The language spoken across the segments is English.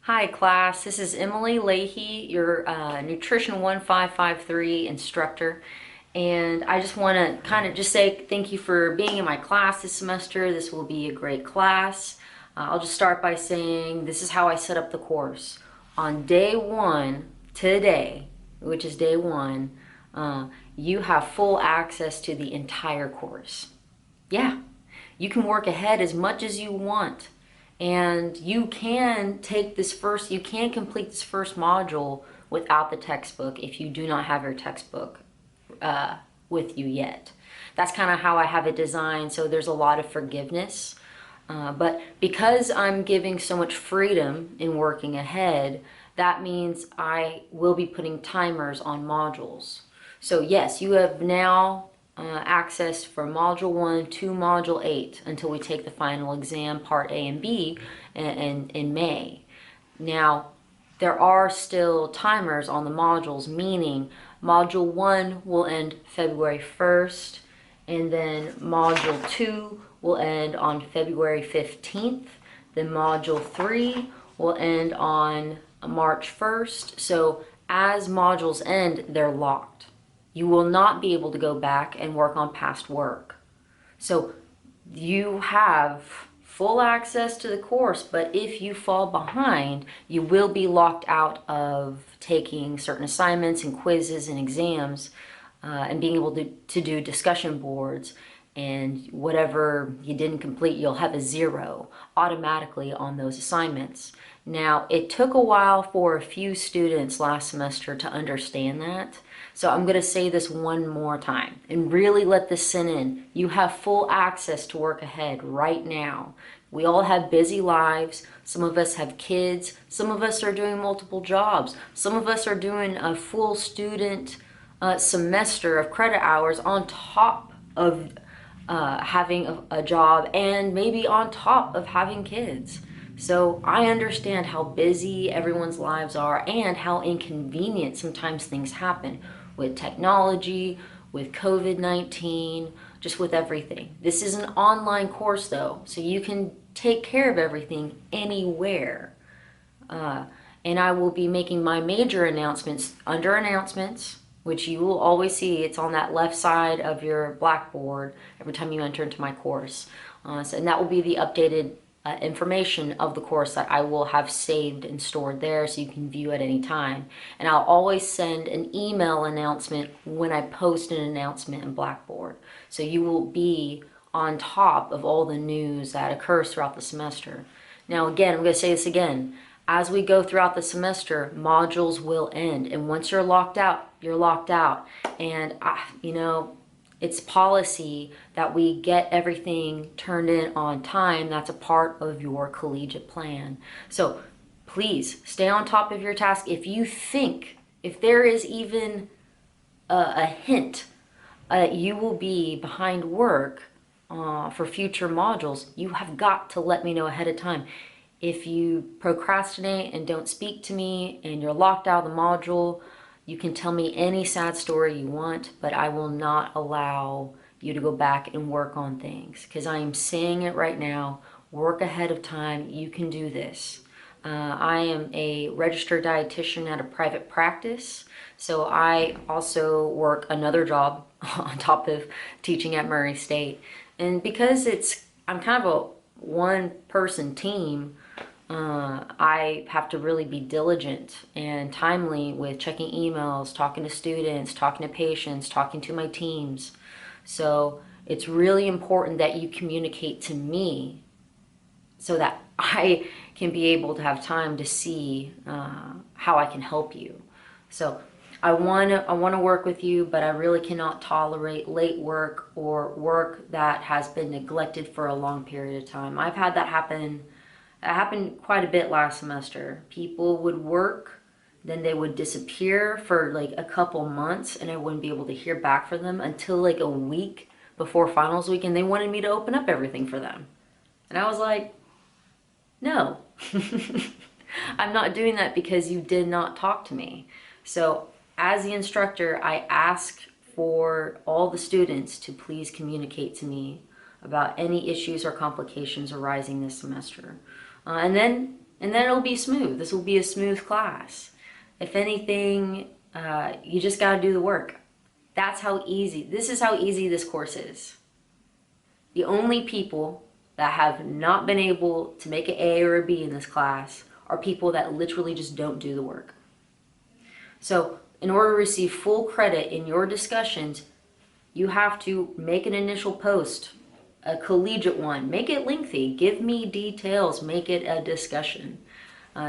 Hi class, this is Emily Leahy, your Nutrition 1553 instructor, and I just want to kind of just say thank you for being in my class this semester. This will be a great class. I'll just start by saying this is how I set up the course. On day one, today, which is day one, you have full access to the entire course. Yeah, you can work ahead as much as you want. And you can complete this first module without the textbook if you do not have your textbook with you yet. That's kind of how I have it designed, so there's a lot of forgiveness. But because I'm giving so much freedom in working ahead, that means I will be putting timers on modules. So yes, you have now access from Module 1 to Module 8 until we take the final exam, Part A and B, in May. Now, there are still timers on the modules, meaning Module 1 will end February 1st, and then Module 2 will end on February 15th. Then Module 3 will end on March 1st. So as modules end, they're locked. You will not be able to go back and work on past work. So you have full access to the course, but if you fall behind, you will be locked out of taking certain assignments and quizzes and exams and being able to do discussion boards. And whatever you didn't complete, you'll have a 0 automatically on those assignments. Now, it took a while for a few students last semester to understand that. So I'm going to say this one more time and really let this sink in. You have full access to work ahead right now. We all have busy lives. Some of us have kids. Some of us are doing multiple jobs. Some of us are doing a full student semester of credit hours on top of having a job and maybe on top of having kids. So I understand how busy everyone's lives are and how inconvenient sometimes things happen with technology, with COVID-19, just with everything. This is an online course though, so you can take care of everything anywhere. And I will be making my major announcements under announcements, which you will always see. It's on that left side of your blackboard every time you enter into my course. And that will be the updated information of the course that I will have saved and stored there so you can view at any time. And I'll always send an email announcement when I post an announcement in Blackboard. So you will be on top of all the news that occurs throughout the semester. Now again, I'm going to say this again. As we go throughout the semester, modules will end. And once you're locked out, you're locked out. And, it's policy that we get everything turned in on time. That's a part of your collegiate plan. So please stay on top of your task. If you think, if there is even a hint you will be behind work for future modules, you have got to let me know ahead of time. If you procrastinate and don't speak to me and you're locked out of the module, you can tell me any sad story you want, but I will not allow you to go back and work on things because I am saying it right now. Work ahead of time. You can do this. I am a registered dietitian at a private practice, so I also work another job on top of teaching at Murray State. And because I'm kind of a one-person team, I have to really be diligent and timely with checking emails, talking to students, talking to patients, talking to my teams. So it's really important that you communicate to me so that I can be able to have time to see how I can help you. So I want to work with you, but I really cannot tolerate late work or work that has been neglected for a long period of time. I've had that happen. It happened quite a bit last semester. People would work, then they would disappear for like a couple months and I wouldn't be able to hear back from them until like a week before finals week, and they wanted me to open up everything for them. And I was like, no, I'm not doing that because you did not talk to me. So as the instructor, I ask for all the students to please communicate to me about any issues or complications arising this semester. And then And then it'll be smooth. This will be a smooth class. If anything, you just got to do the work. That's how easy, this is how easy this course is. The only people that have not been able to make an A or a B in this class are people that literally just don't do the work. So in order to receive full credit in your discussions, you have to make an initial post, a collegiate one. Make it lengthy. Give me details. Make it a discussion.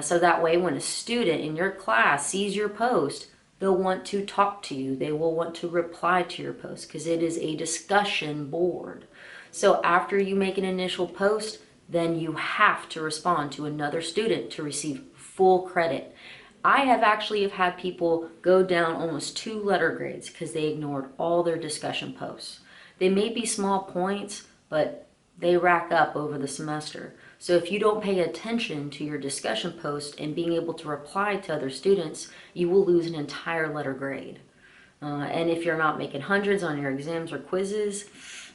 So that way when a student in your class sees your post, they'll want to talk to you. They will want to reply to your post because it is a discussion board. So after you make an initial post, then you have to respond to another student to receive full credit. I have actually had people go down almost 2 letter grades because they ignored all their discussion posts. They may be small points, but they rack up over the semester. So if you don't pay attention to your discussion post and being able to reply to other students, you will lose an entire letter grade. And if you're not making hundreds on your exams or quizzes,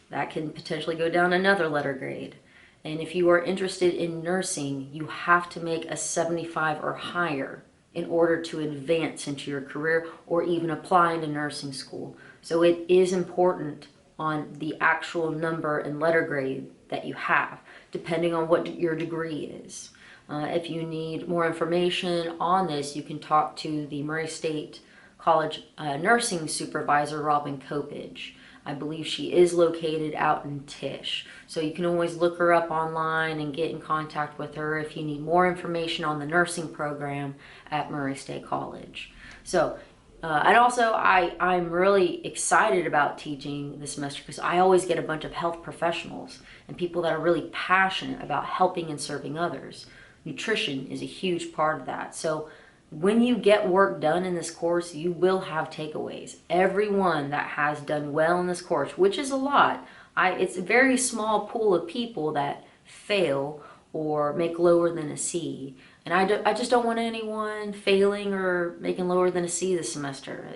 that can potentially go down another letter grade. And if you are interested in nursing, you have to make a 75 or higher in order to advance into your career or even apply into nursing school. So it is important on the actual number and letter grade that you have, depending on what your degree is. If you need more information on this, you can talk to the Murray State College nursing supervisor, Robin Copage. I believe she is located out in Tisch. So you can always look her up online and get in contact with her if you need more information on the nursing program at Murray State College. So, and also I'm really excited about teaching this semester because I always get a bunch of health professionals and people that are really passionate about helping and serving others. Nutrition is a huge part of that. So when you get work done in this course, you will have takeaways. Everyone that has done well in this course, which is a lot, it's a very small pool of people that fail or make lower than a C. And I just don't want anyone failing or making lower than a C this semester.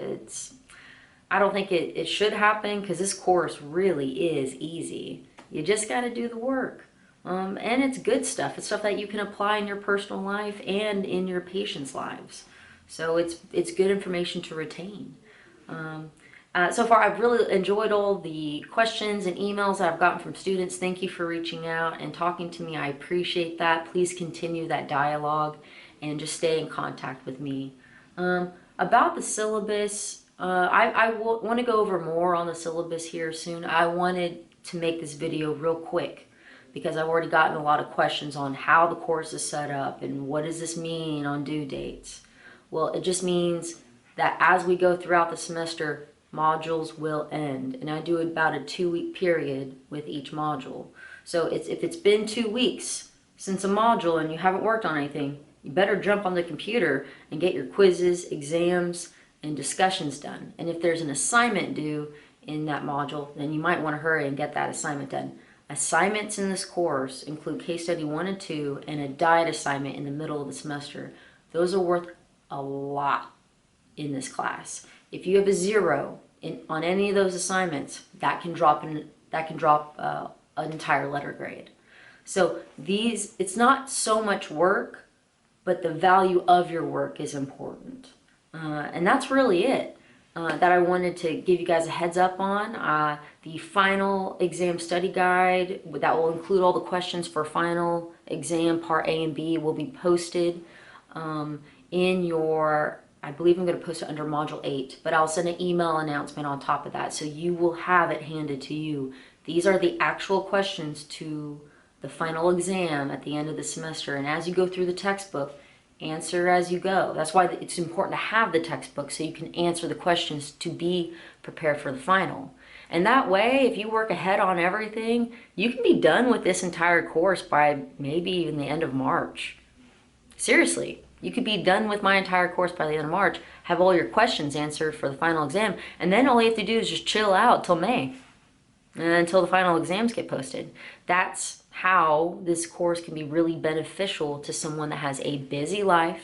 I don't think it should happen because this course really is easy. You just got to do the work. And it's good stuff. It's stuff that you can apply in your personal life and in your patients' lives. So it's good information to retain. So far, I've really enjoyed all the questions and emails that I've gotten from students. Thank you for reaching out and talking to me. I appreciate that. Please continue that dialogue and just stay in contact with me. About the syllabus, I want to go over more on the syllabus here soon. I wanted to make this video real quick because I've already gotten a lot of questions on how the course is set up and what does this mean on due dates. Well, it just means that as we go throughout the semester, modules will end. And I do about a 2-week period with each module. So if it's been 2 weeks since a module and you haven't worked on anything, you better jump on the computer and get your quizzes, exams, and discussions done. And if there's an assignment due in that module, then you might want to hurry and get that assignment done. Assignments in this course include case study 1 and 2 and a diet assignment in the middle of the semester. Those are worth a lot in this class. If you have a 0 on any of those assignments, that can drop an entire letter grade. So it's not so much work, but the value of your work is important. And that's really it that I wanted to give you guys a heads up on. The final exam study guide that will include all the questions for final exam part A and B will be posted in your, I believe I'm going to post it under module 8, but I'll send an email announcement on top of that so you will have it handed to you. These are the actual questions to the final exam at the end of the semester, and as you go through the textbook, answer as you go. That's why it's important to have the textbook so you can answer the questions to be prepared for the final. And that way, if you work ahead on everything, you can be done with this entire course by maybe even the end of March. Seriously, you could be done with my entire course by the end of March, have all your questions answered for the final exam, and then all you have to do is just chill out till May, until the final exams get posted. That's how this course can be really beneficial to someone that has a busy life.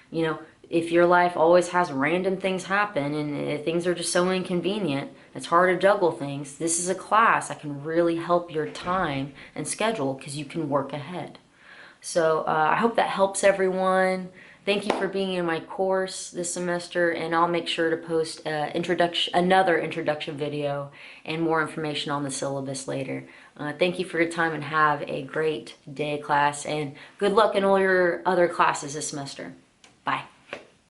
You know, if your life always has random things happen and things are just so inconvenient, it's hard to juggle things, this is a class that can really help your time and schedule because you can work ahead. So I hope that helps everyone. Thank you for being in my course this semester, and I'll make sure to post another introduction video and more information on the syllabus later. Thank you for your time and have a great day, class, and good luck in all your other classes this semester. Bye.